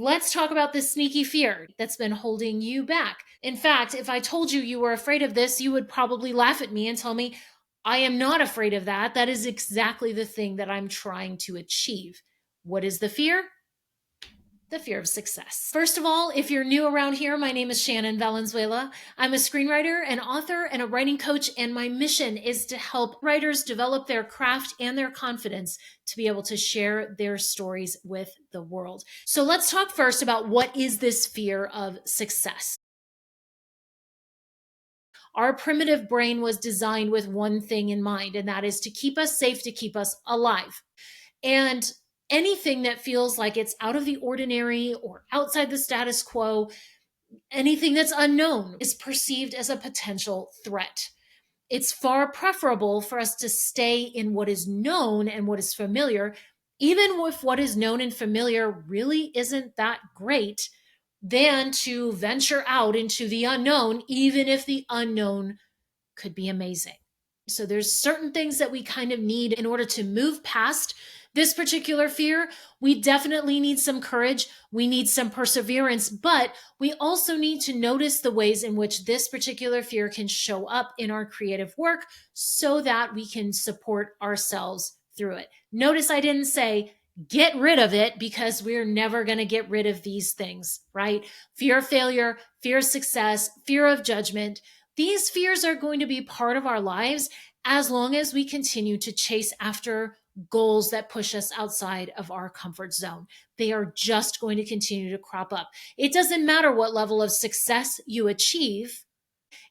Let's talk about this sneaky fear that's been holding you back. In fact, if I told you you were afraid of this, you would probably laugh at me and tell me, I am not afraid of that. That is exactly the thing that I'm trying to achieve. What is the fear? The fear of success. First of all, if you're new around here, my name is Shannon Valenzuela. I'm a screenwriter, an author, and a writing coach, and my mission is to help writers develop their craft and their confidence to be able to share their stories with the world. So let's talk first about what is this fear of success. Our primitive brain was designed with one thing in mind, and that is to keep us safe, to keep us alive. And anything that feels like it's out of the ordinary or outside the status quo, anything that's unknown, is perceived as a potential threat. It's far preferable for us to stay in what is known and what is familiar, even if what is known and familiar really isn't that great, than to venture out into the unknown, even if the unknown could be amazing. So there's certain things that we kind of need in order to move past this particular fear. We definitely need some courage. We need some perseverance, but we also need to notice the ways in which this particular fear can show up in our creative work so that we can support ourselves through it. Notice I didn't say get rid of it, because we're never going to get rid of these things, right? Fear of failure, fear of success, fear of judgment. These fears are going to be part of our lives as long as we continue to chase after goals that push us outside of our comfort zone. They are just going to continue to crop up. It doesn't matter what level of success you achieve.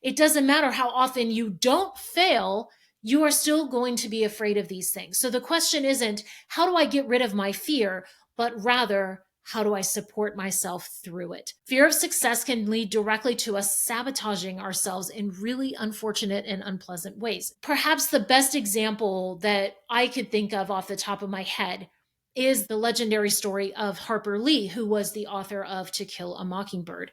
It doesn't matter how often you don't fail. You are still going to be afraid of these things. So the question isn't, how do I get rid of my fear? But rather, how do I support myself through it? Fear of success can lead directly to us sabotaging ourselves in really unfortunate and unpleasant ways. Perhaps the best example that I could think of off the top of my head is the legendary story of Harper Lee, who was the author of To Kill a Mockingbird.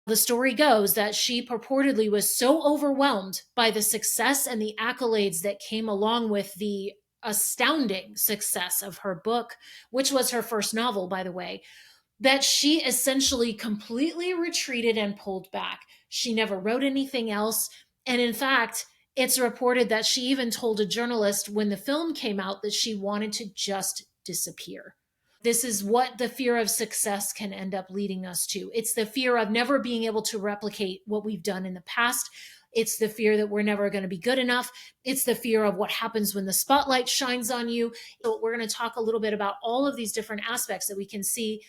The story goes that she purportedly was so overwhelmed by the success and the accolades that came along with the astounding success of her book, which was her first novel, by the way, that she essentially completely retreated and pulled back. She never wrote anything else. And in fact, it's reported that she even told a journalist when the film came out that she wanted to just disappear. This is what the fear of success can end up leading us to. It's the fear of never being able to replicate what we've done in the past. It's the fear that we're never going to be good enough. It's the fear of what happens when the spotlight shines on you. So we're going to talk a little bit about all of these different aspects that we can see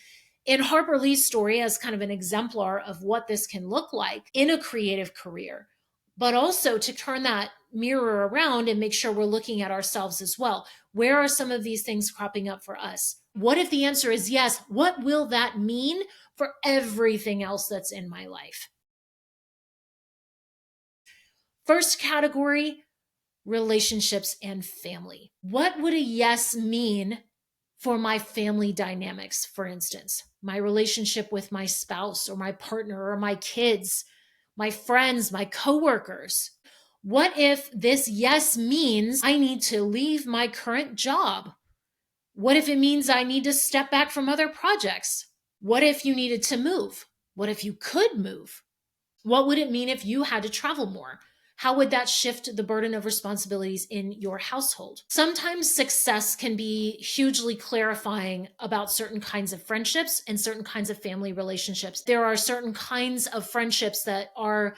in Harper Lee's story as kind of an exemplar of what this can look like in a creative career, but also to turn that mirror around and make sure we're looking at ourselves as well. Where are some of these things cropping up for us? What if the answer is yes? What will that mean for everything else that's in my life? First category, relationships and family. What would a yes mean for my family dynamics, for instance? My relationship with my spouse or my partner or my kids, my friends, my coworkers. What if this yes means I need to leave my current job? What if it means I need to step back from other projects? What if you needed to move? What if you could move? What would it mean if you had to travel more? How would that shift the burden of responsibilities in your household? Sometimes success can be hugely clarifying about certain kinds of friendships and certain kinds of family relationships. There are certain kinds of friendships that are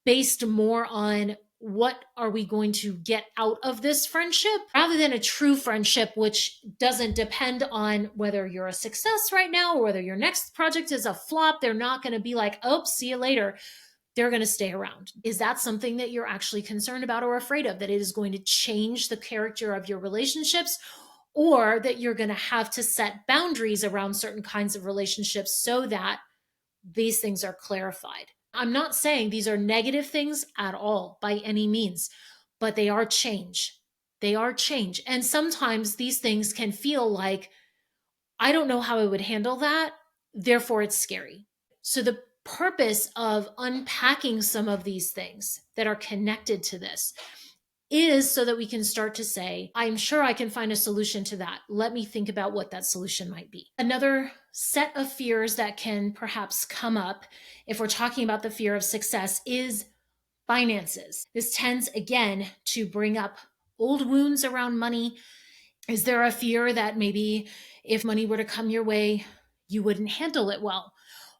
based more on what are we going to get out of this friendship rather than a true friendship, which doesn't depend on whether you're a success right now or whether your next project is a flop. They're not going to be like, oh, see you later. They're going to stay around. Is that something that you're actually concerned about or afraid of, that it is going to change the character of your relationships, or that you're going to have to set boundaries around certain kinds of relationships so that these things are clarified? I'm not saying these are negative things at all by any means, but they are change. They are change. And sometimes these things can feel like, I don't know how I would handle that. Therefore, it's scary. So, the purpose of unpacking some of these things that are connected to this is so that we can start to say, I'm sure I can find a solution to that. Let me think about what that solution might be. Another set of fears that can perhaps come up if we're talking about the fear of success is finances. This tends again to bring up old wounds around money. Is there a fear that maybe if money were to come your way, you wouldn't handle it well?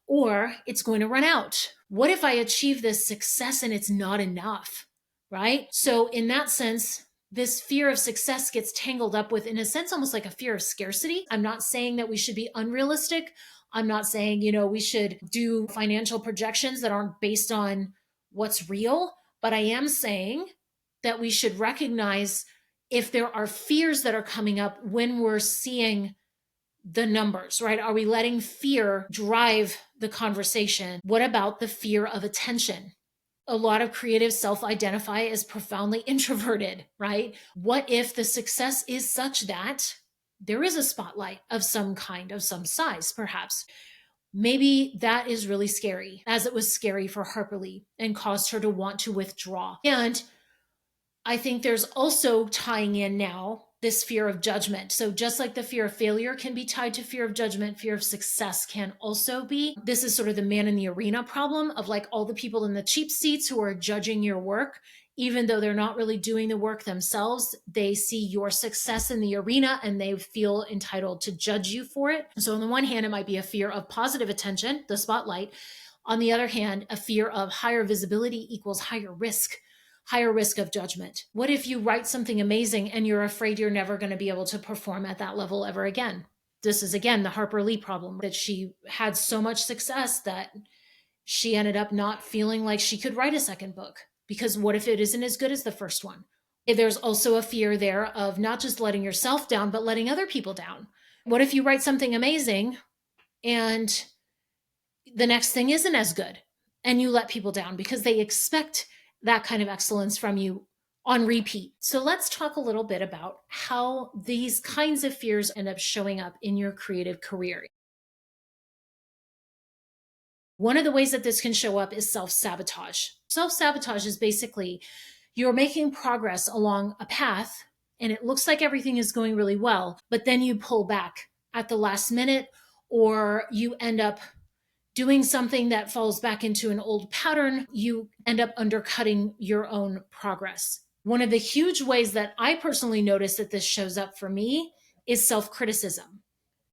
Or it's going to run out. What if I achieve this success and it's not enough? Right? So, in that sense, this fear of success gets tangled up with, in a sense, almost like a fear of scarcity. I'm not saying that we should be unrealistic. I'm not saying, we should do financial projections that aren't based on what's real. But I am saying that we should recognize if there are fears that are coming up when we're seeing the numbers, right? Are we letting fear drive the conversation? What about the fear of attention? A lot of creatives self identify as profoundly introverted, right? What if the success is such that there is a spotlight of some kind, of some size, perhaps? Maybe that is really scary, as it was scary for Harper Lee and caused her to want to withdraw. And I think there's also tying in now this fear of judgment. So, just like the fear of failure can be tied to fear of judgment, fear of success can also be. This is sort of the man in the arena problem of like all the people in the cheap seats who are judging your work, even though they're not really doing the work themselves. They see your success in the arena and they feel entitled to judge you for it. So, on the one hand, it might be a fear of positive attention, the spotlight. On the other hand, a fear of higher visibility equals higher risk of judgment. What if you write something amazing and you're afraid you're never going to be able to perform at that level ever again? This is again the Harper Lee problem, that she had so much success that she ended up not feeling like she could write a second book, because what if it isn't as good as the first one? There's also a fear there of not just letting yourself down, but letting other people down. What if you write something amazing and the next thing isn't as good and you let people down because they expect that kind of excellence from you on repeat? So let's talk a little bit about how these kinds of fears end up showing up in your creative career. One of the ways that this can show up is self-sabotage. Self-sabotage is basically you're making progress along a path and it looks like everything is going really well, but then you pull back at the last minute, or you end up doing something that falls back into an old pattern. You end up undercutting your own progress. One of the huge ways that I personally notice that this shows up for me is self-criticism.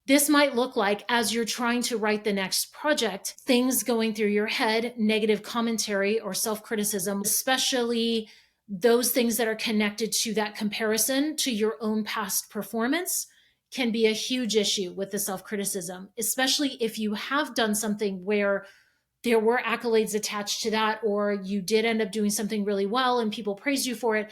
This might look like, as you're trying to write the next project, things going through your head, negative commentary or self-criticism, especially those things that are connected to that comparison to your own past performance, can be a huge issue with the self-criticism, especially if you have done something where there were accolades attached to that, or you did end up doing something really well and people praised you for it.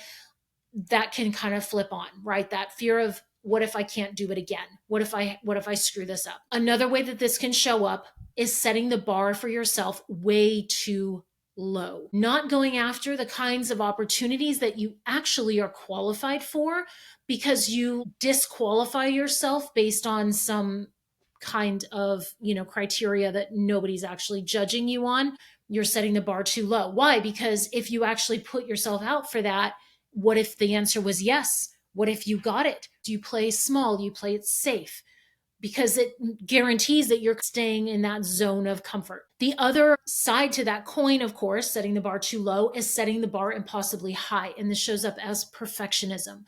That can kind of flip on, right? That fear of, what if I can't do it again? What if I screw this up? Another way that this can show up is setting the bar for yourself way too low. Not going after the kinds of opportunities that you actually are qualified for, because you disqualify yourself based on some kind of, criteria that nobody's actually judging you on. You're setting the bar too low. Why? Because if you actually put yourself out for that, what if the answer was yes? What if you got it? Do you play small? Do you play it safe? Because it guarantees that you're staying in that zone of comfort. The other side to that coin, of course, setting the bar too low, is setting the bar impossibly high. And this shows up as perfectionism.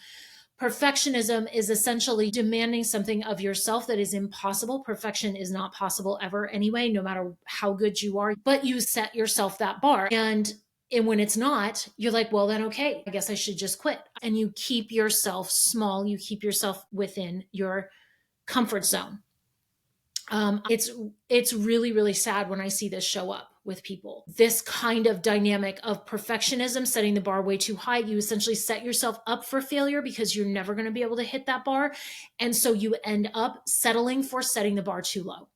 Perfectionism is essentially demanding something of yourself that is impossible. Perfection is not possible ever anyway, no matter how good you are, but you set yourself that bar. And when it's not, you're like, well, then, okay, I guess I should just quit. And you keep yourself small. You keep yourself within your comfort zone. It's really, really sad when I see this show up with people. This kind of dynamic of perfectionism, setting the bar way too high. You essentially set yourself up for failure because you're never going to be able to hit that bar. And so you end up settling for setting the bar too low.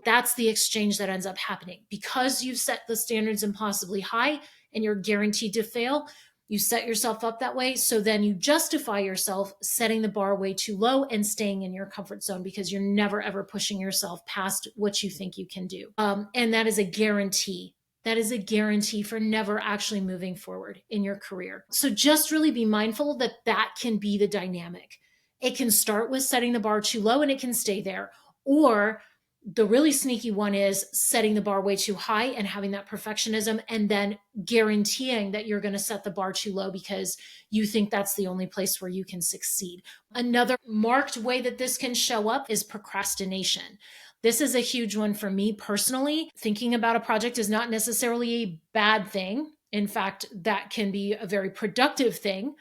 That's the exchange that ends up happening. Because you've set the standards impossibly high and you're guaranteed to fail, you set yourself up that way. So then you justify yourself setting the bar way too low and staying in your comfort zone, because you're never, ever pushing yourself past what you think you can do. And that is a guarantee that is a guarantee for never actually moving forward in your career. So just really be mindful that that can be the dynamic. It can start with setting the bar too low and it can stay there. Or the really sneaky one is setting the bar way too high and having that perfectionism and then guaranteeing that you're going to set the bar too low because you think that's the only place where you can succeed. Another marked way that this can show up is procrastination. This is a huge one for me personally. Thinking about a project is not necessarily a bad thing. In fact, that can be a very productive thing.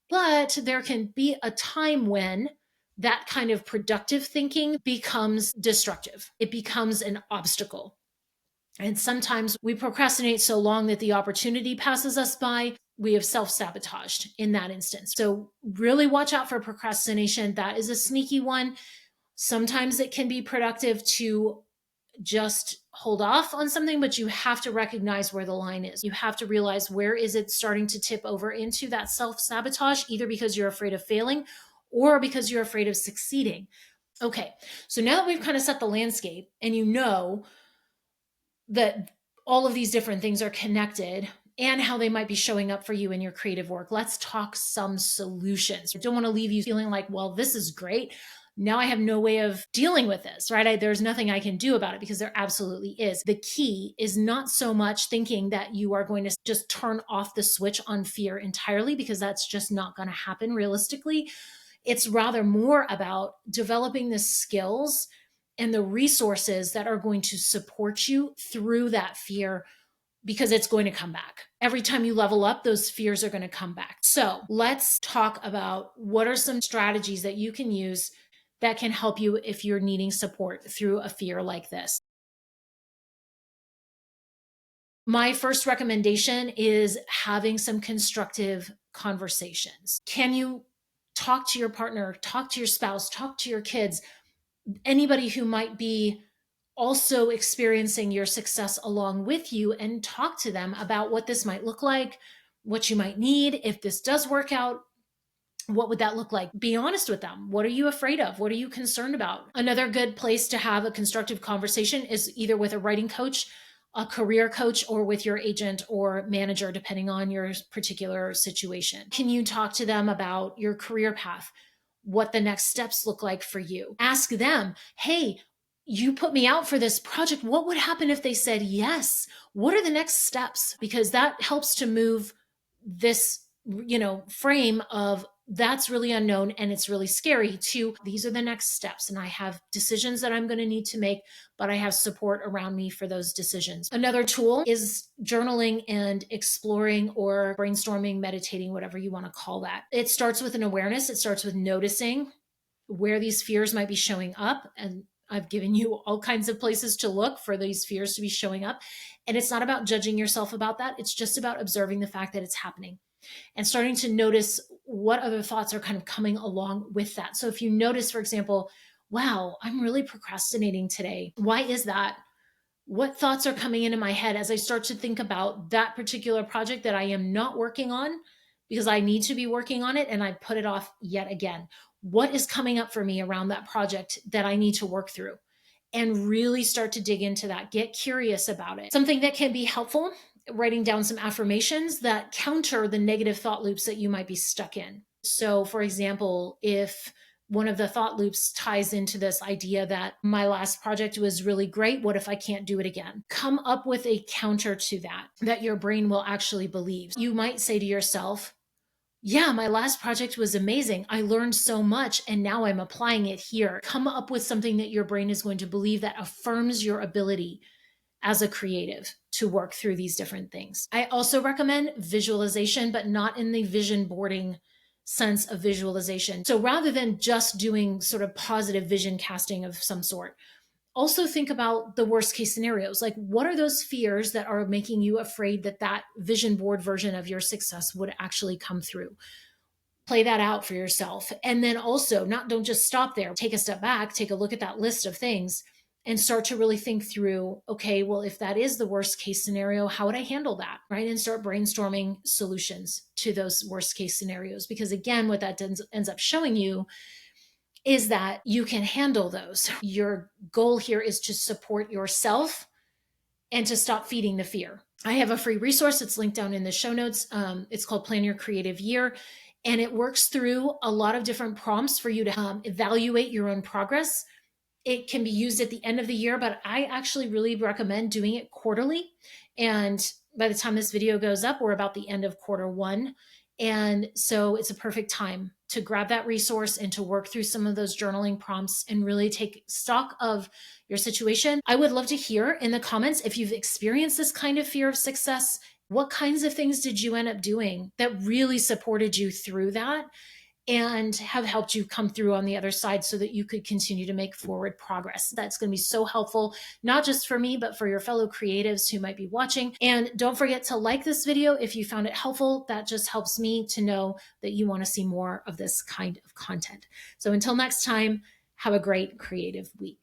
But there can be a time when that kind of productive thinking becomes destructive. It becomes an obstacle. And sometimes we procrastinate so long that the opportunity passes us by. We have self sabotaged in that instance. So, really watch out for procrastination. That is a sneaky one. Sometimes it can be productive to just hold off on something, but you have to recognize where the line is. You have to realize, where is it starting to tip over into that self-sabotage, either because you're afraid of failing or because you're afraid of succeeding. Okay, so now that we've kind of set the landscape and you know that all of these different things are connected and how they might be showing up for you in your creative work, let's talk some solutions. I don't want to leave you feeling like, well, this is great. Now I have no way of dealing with this, right? There's nothing I can do about it, because there absolutely is. The key is not so much thinking that you are going to just turn off the switch on fear entirely, because that's just not going to happen realistically. It's rather more about developing the skills and the resources that are going to support you through that fear, because it's going to come back. Every time you level up, those fears are going to come back. So let's talk about what are some strategies that you can use that can help you if you're needing support through a fear like this. My first recommendation is having some constructive conversations. Can you talk to your partner, talk to your spouse, talk to your kids, anybody who might be also experiencing your success along with you, and talk to them about what this might look like, what you might need. If this does work out, what would that look like? Be honest with them. What are you afraid of? What are you concerned about? Another good place to have a constructive conversation is either with a writing coach, a career coach, or with your agent or manager, depending on your particular situation. Can you talk to them about your career path? What the next steps look like for you? Ask them, hey, you put me out for this project. What would happen if they said yes? What are the next steps? Because that helps to move this, frame of that's really unknown and it's really scary, to these are the next steps, and I have decisions that I'm going to need to make, but I have support around me for those decisions. Another tool is journaling and exploring, or brainstorming, meditating, whatever you want to call that. It starts with an awareness. It starts with noticing where these fears might be showing up, and I've given you all kinds of places to look for these fears to be showing up. And it's not about judging yourself about that. It's just about observing the fact that it's happening and starting to notice what other thoughts are kind of coming along with that. So if you notice, for example, wow, I'm really procrastinating today. Why is that? What thoughts are coming into my head as I start to think about that particular project that I am not working on because I need to be working on it and I put it off yet again? What is coming up for me around that project that I need to work through? And really start to dig into that. Get curious about it. Something that can be helpful, writing down some affirmations that counter the negative thought loops that you might be stuck in. So, for example, if one of the thought loops ties into this idea that my last project was really great, what if I can't do it again? Come up with a counter to that, that your brain will actually believe. You might say to yourself, yeah, my last project was amazing. I learned so much and now I'm applying it here. Come up with something that your brain is going to believe that affirms your ability as a creative to work through these different things. I also recommend visualization, but not in the vision boarding sense of visualization. So rather than just doing sort of positive vision casting of some sort, also think about the worst case scenarios. Like, what are those fears that are making you afraid that that vision board version of your success would actually come through? Play that out for yourself. And then also, don't just stop there. Take a step back, take a look at that list of things and start to really think through, okay, well, if that is the worst case scenario, how would I handle that? Right? And start brainstorming solutions to those worst case scenarios. Because again, what that ends up showing you is that you can handle those. Your goal here is to support yourself and to stop feeding the fear. I have a free resource. It's linked down in the show notes. It's called Plan Your Creative Year. And it works through a lot of different prompts for you to evaluate your own progress. It can be used at the end of the year, but I actually really recommend doing it quarterly. And by the time this video goes up, we're about the end of quarter 1. And so it's a perfect time to grab that resource and to work through some of those journaling prompts and really take stock of your situation. I would love to hear in the comments if you've experienced this kind of fear of success. What kinds of things did you end up doing that really supported you through that and have helped you come through on the other side so that you could continue to make forward progress? That's going to be so helpful, not just for me, but for your fellow creatives who might be watching. And don't forget to like this video if you found it helpful. That just helps me to know that you want to see more of this kind of content. So until next time, have a great creative week.